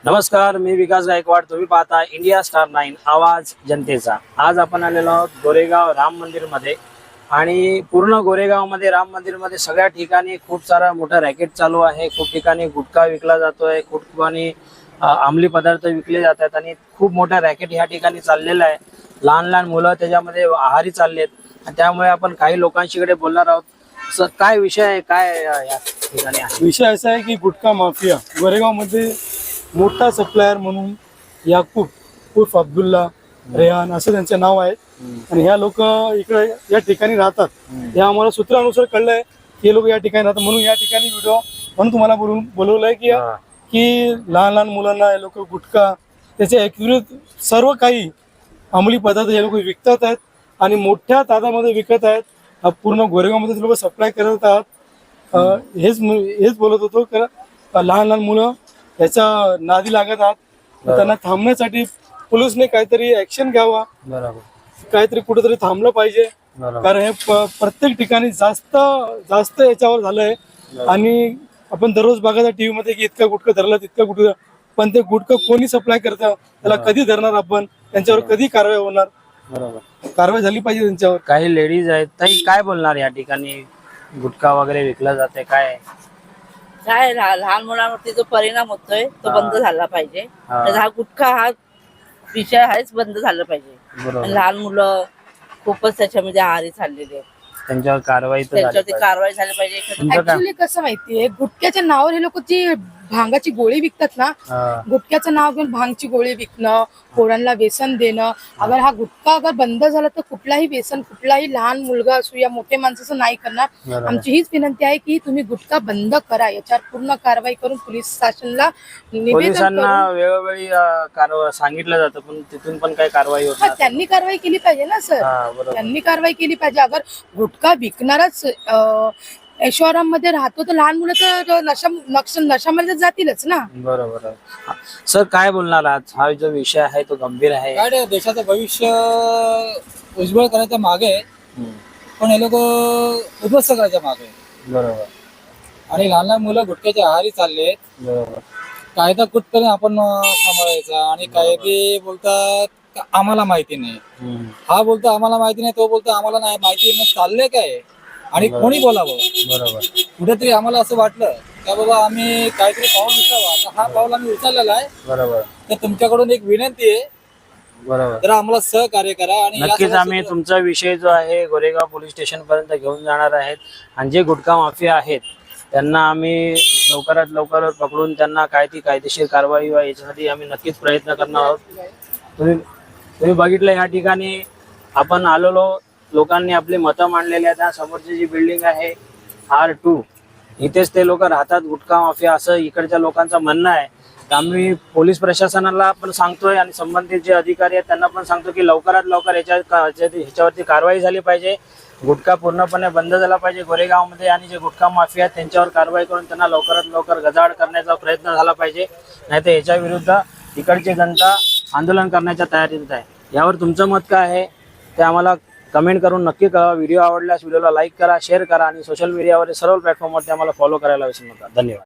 नमस्कार, मी विकास गायकवाड. तुम्ही पाहता इंडिया स्टार 9 आवाज जनतेचा. आज आपण आलेलो आहोत गोरेगाव राम मंदिर मध्ये आणि पूर्ण गोरेगाव मध्ये राम मंदिर मध्ये सगळ्या ठिकाणी खूप सारा मोठा रॅकेट चालू आहे. खूप ठिकाणी गुटखा विकला जातोय, खूप ठिकाणी अंमली पदार्थ विकले जातात आणि खूप मोठा रॅकेट ह्या ठिकाणी चाललेला आहे. लहान लहान मुलं त्याच्यामध्ये आहारी चाललेत आणि त्यामुळे आपण काही लोकांशीकडे बोलणार आहोत. काय विषय आहे, काय या ठिकाणी आहे? विषय असा आहे की गुटखा माफिया गोरेगाव मध्ये मोठा सप्लायर म्हणून याकूब उर्फ अब्दुल्ला रेहान असं त्यांचे नाव आहे. आणि ह्या लोक इकडे या ठिकाणी राहतात. हे आम्हाला सूत्रानुसार कळलंय की हे लोक या ठिकाणी राहतात, म्हणून या ठिकाणी व्हिडिओ म्हणून तुम्हाला बोलवलंय की लहान लहान मुलांना हे लोक गुटखा त्याचे ॲक्युरेट सर्व काही अंमली पदार्थ हे लोक विकतात आहेत आणि मोठ्या तादामध्ये विकत आहेत. पूर्ण गोरेगावमध्ये लोक सप्लाय करत आहात. हेच बोलत होतो की लहान लहान मुलं याच्या नादी लागत आहात. त्यांना थांबण्यासाठी पोलिसने काहीतरी ऍक्शन घ्यावा, काहीतरी कुठेतरी थांबलं पाहिजे. कारण हे प्रत्येक ठिकाणी जास्त याच्यावर झालंय. आणि आपण दररोज बघायचा टीव्ही मध्ये की इतका गुटखा धरला तितका गुटखा, पण ते गुटखा कोणी सप्लाय करतं त्याला कधी धरणार आपण, त्यांच्यावर कधी कारवाई होणार? कारवाई झाली पाहिजे त्यांच्यावर. काही लेडीज आहेत, ताई काय बोलणार या ठिकाणी गुटखा वगैरे विकला जाते? काय लहान मुलांवरती जो परिणाम होतोय तो बंद झाला पाहिजे. हा गुटखा हा विषय आहेच, बंद झाला पाहिजे. लहान मुलं खूपच त्याच्यामध्ये आहारी चाललेले आहेत. त्यांच्यावर त्यांच्यावरती कारवाई झाली पाहिजे. ऍक्च्युली कसं माहितीये, गुटख्याच्या नावावर हे लोक जी भांगाची गोळी विकतात ना, गुटख्याचं नाव घेऊन भांगची गोळी विकणं, पोरांना व्यसन देणं. अगर हा गुटखा अगर बंद झाला तर कुठलाही व्यसन कुठलाही लहान मुलगा असू या मोठे माणसाचं नाही करणार. आमची हीच विनंती आहे की तुम्ही गुटखा बंद करा, याच्यावर पूर्ण कारवाई करून पोलीस शासनाला पोलिसांना वेळोवेळी सांगितलं जातं, पण तिथून पण काही कारवाई होत नाही. त्यांनी कारवाई केली पाहिजे ना सर, त्यांनी कारवाई केली पाहिजे. अगर गुटखा विकणारच ऐशोआराममध्ये राहतो तर लहान मुलं तर नशामध्ये जातीलच ना. बरोबर. सर काय बोलणार आज? हा जो विषय आहे तो गंभीर आहे. काय देशाचं भविष्य उज्ज्वल करायच्या मागे पण हे लोक उद्ध्वस्त करायच्या मागे. बरोबर. आणि लहान लहान मुलं गुटख्याच्या आहारी चाललेत. बरोबर. कायदा कुठपर्यंत आपण सांभाळायचा? आणि कायदे बोलतात आम्हाला माहिती नाही, हा बोलतो आम्हाला माहिती नाही, तो बोलतो आम्हाला नाही माहिती. मग चाललंय काय आणि कोणी बोलावं? बरोबर. कुठेतरी आम्हाला असं वाटलं का बाबा आम्ही काहीतरी पाऊल उचलावा. आता हा पाऊल आम्ही उचललेला आहे. बरोबर. तर तुमच्याकडून एक विनंती आहे, बरोबर. तर आम्हाला सहकार्य करा. आणि नक्कीच आम्ही तुमचा विषय जो आहे गोरेगाव पोलीस स्टेशन पर्यंत घेऊन जाणार आहेत. आणि जे गुटखा माफिया आहेत त्यांना आम्ही लवकरात लवकर पकडून त्यांना काय ती कायदेशीर कारवाई व्हावी याच्यासाठी आम्ही नक्कीच प्रयत्न करणार आहोत. तुम्ही बघितलं या ठिकाणी आपण आलेलो, लोकांनी आपली मतं मांडलेली आहेत. त्या समोरची जी बिल्डिंग आहे R2, इथेच ते लोक राहतात, गुटखा माफिया असं इकडच्या लोकांचं म्हणणं आहे. तर आम्ही पोलीस प्रशासनाला पण सांगतोय आणि संबंधित जे अधिकारी आहेत त्यांना पण सांगतो की लवकरात लवकर ह्याच्यावरती कारवाई झाली पाहिजे. गुटखा पूर्णपणे बंद झाला पाहिजे गोरेगावमध्ये आणि जे गुटखा माफिया आहेत त्यांच्यावर कारवाई करून त्यांना लवकरात लवकर गजाआड करण्याचा प्रयत्न झाला पाहिजे. नाहीतर याच्या विरुद्ध इकडची जनता आंदोलन करण्याच्या तयारीत आहे. यावर तुमचं मत काय आहे ते आम्हाला कमेंट करून नक्की कळवा. व्हिडिओ आवडल्यास व्हिडिओला लाईक करा, शेअर करा आणि सोशल मीडियावर सर्व प्लॅटफॉर्मवरती आम्हाला फॉलो करायला विसरू नका. धन्यवाद.